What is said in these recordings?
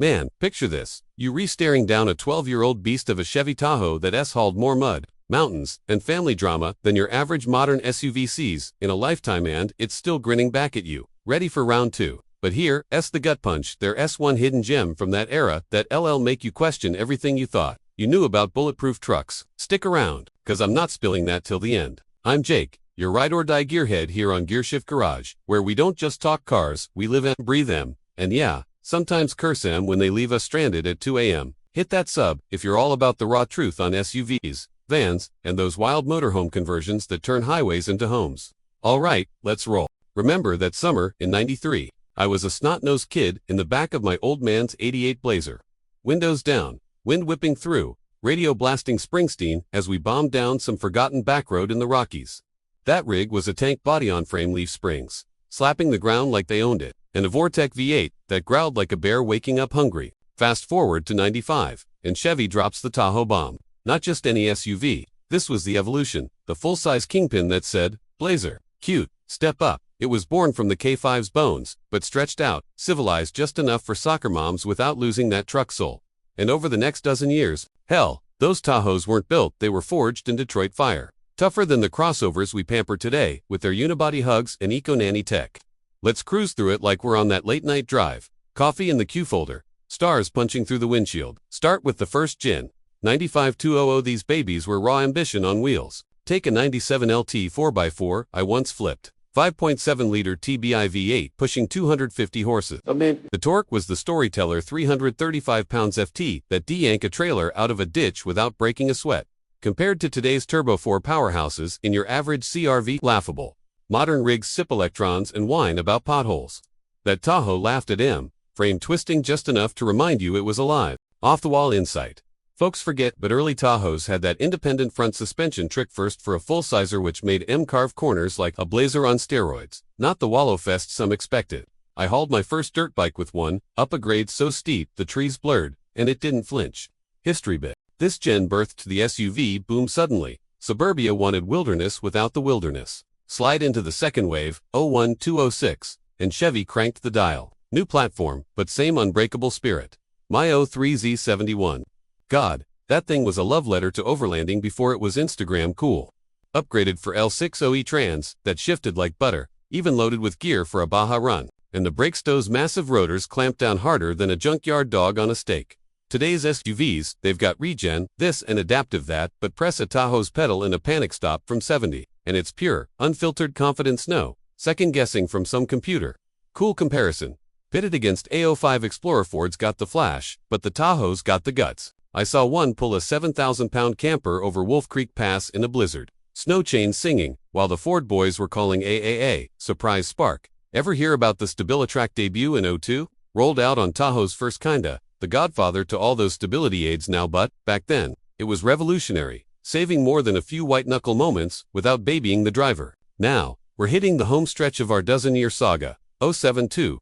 Man, picture this. You re-staring down a 12-year-old beast of a Chevy Tahoe that's hauled more mud, mountains, and family drama than your average modern SUV sees in a lifetime, and it's still grinning back at you, ready for round 2. But here's the gut punch, there's one hidden gem from that era that'll make you question everything you thought you knew about bulletproof trucks. Stick around, cause I'm not spilling that till the end. I'm Jake, your ride-or-die gearhead here on Gearshift Garage, where we don't just talk cars, we live and breathe them, and yeah, sometimes curse them when they leave us stranded at 2 a.m. Hit that sub if you're all about the raw truth on SUVs, vans, and those wild motorhome conversions that turn highways into homes. Alright, let's roll. Remember that summer in '93. I was a snot-nosed kid in the back of my old man's '88 Blazer. Windows down, wind whipping through, radio blasting Springsteen as we bombed down some forgotten backroad in the Rockies. That rig was a tank body-on-frame leaf springs, slapping the ground like they owned it, and a Vortec V8 that growled like a bear waking up hungry. Fast forward to '95, and Chevy drops the Tahoe bomb. Not just any SUV, this was the evolution, the full-size kingpin that said, Blazer, cute, step up. It was born from the K5's bones, but stretched out, civilized just enough for soccer moms without losing that truck soul. And over the next dozen years, hell, those Tahoes weren't built, they were forged in Detroit fire. Tougher than the crossovers we pamper today, with their unibody hugs and eco-nanny tech. Let's cruise through it like we're on that late-night drive. Coffee in the Q folder, stars punching through the windshield. Start with the first gen. 95-200, these babies were raw ambition on wheels. Take a 97 LT 4x4 I once flipped. 5.7-liter TBI V8 pushing 250 horses. The torque was the storyteller, 335 pounds FT that de-yank a trailer out of a ditch without breaking a sweat. Compared to today's Turbo 4 powerhouses in your average CRV, laughable. Modern rigs sip electrons and whine about potholes. That Tahoe laughed at frame twisting just enough to remind you it was alive. Off-the-wall insight. Folks forget, but early Tahoes had that independent front suspension trick first for a full-sizer, which made carve corners like a Blazer on steroids. Not the wallow fest some expected. I hauled my first dirt bike with one, up a grade so steep the trees blurred, and it didn't flinch. History bit. This gen birthed the SUV boom suddenly. Suburbia wanted wilderness without the wilderness. Slide into the second wave, 01-206, and Chevy cranked the dial. New platform, but same unbreakable spirit. My 03Z71. God, that thing was a love letter to overlanding before it was Instagram cool. Upgraded for L60E trans that shifted like butter, even loaded with gear for a Baja run, and the Breakstow's massive rotors clamped down harder than a junkyard dog on a steak. Today's SUVs, they've got regen, this and adaptive that, but press a Tahoe's pedal in a panic stop from 70, and it's pure, unfiltered confidence, no second guessing from some computer. Cool comparison. Pitted against A05 Explorer, Ford's got the flash, but the Tahoe's got the guts. I saw one pull a 7,000-pound camper over Wolf Creek Pass in a blizzard. Snow chains singing, while the Ford boys were calling AAA, surprise spark. Ever hear about the Stabilitrack debut in '02? Rolled out on Tahoe's first kinda, the godfather to all those stability aids now, but, back then, it was revolutionary, saving more than a few white-knuckle moments without babying the driver. Now, we're hitting the home stretch of our dozen-year saga, 072, ...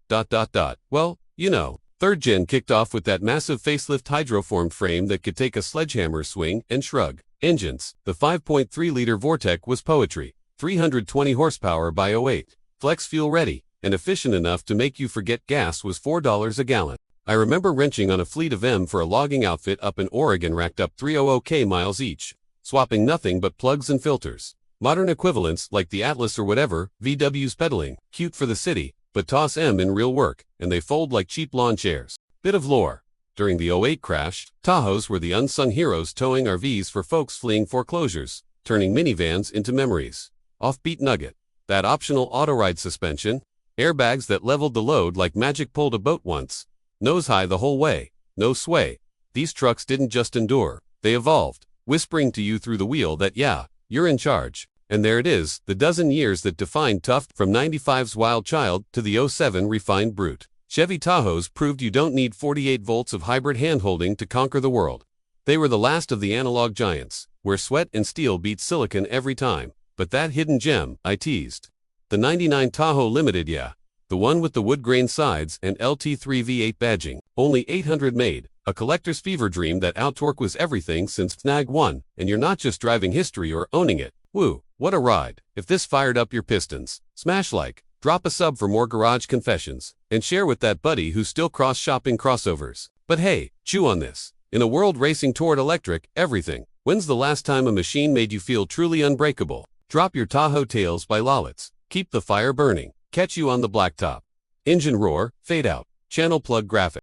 Well, you know. Third gen kicked off with that massive facelift hydroformed frame that could take a sledgehammer swing and shrug. Engines. The 5.3-liter Vortec was poetry. 320 horsepower by '08. Flex fuel ready, and efficient enough to make you forget gas was $4 a gallon. I remember wrenching on a fleet of M for a logging outfit up in Oregon, racked up 300K miles each. Swapping nothing but plugs and filters. Modern equivalents like the Atlas or whatever, VW's pedaling. Cute for the city. But toss M in real work, and they fold like cheap lawn chairs. Bit of lore. During the '08 crash, Tahoes were the unsung heroes towing RVs for folks fleeing foreclosures, turning minivans into memories. Offbeat nugget. That optional auto-ride suspension, airbags that leveled the load like magic, pulled a boat once. Nose high the whole way, no sway. These trucks didn't just endure, they evolved, whispering to you through the wheel that yeah, you're in charge. And there it is, the dozen years that defined tough, from '95's wild child to the '07 refined brute. Chevy Tahoes proved you don't need 48 volts of hybrid handholding to conquer the world. They were the last of the analog giants, where sweat and steel beat silicon every time. But that hidden gem, I teased. The '99 Tahoe Limited, yeah. The one with the wood grain sides and LT3 V8 badging. Only 800 made. A collector's fever dream that outtorque was everything since Snag 1, and you're not just driving history or owning it. Woo, what a ride. If this fired up your pistons, smash like. Drop a sub for more garage confessions, and share with that buddy who's still cross-shopping crossovers. But hey, chew on this. In a world racing toward electric everything, when's the last time a machine made you feel truly unbreakable? Drop your Tahoe tails by Lawlets. Keep the fire burning. Catch you on the blacktop. Engine roar, fade out. Channel plug graphic.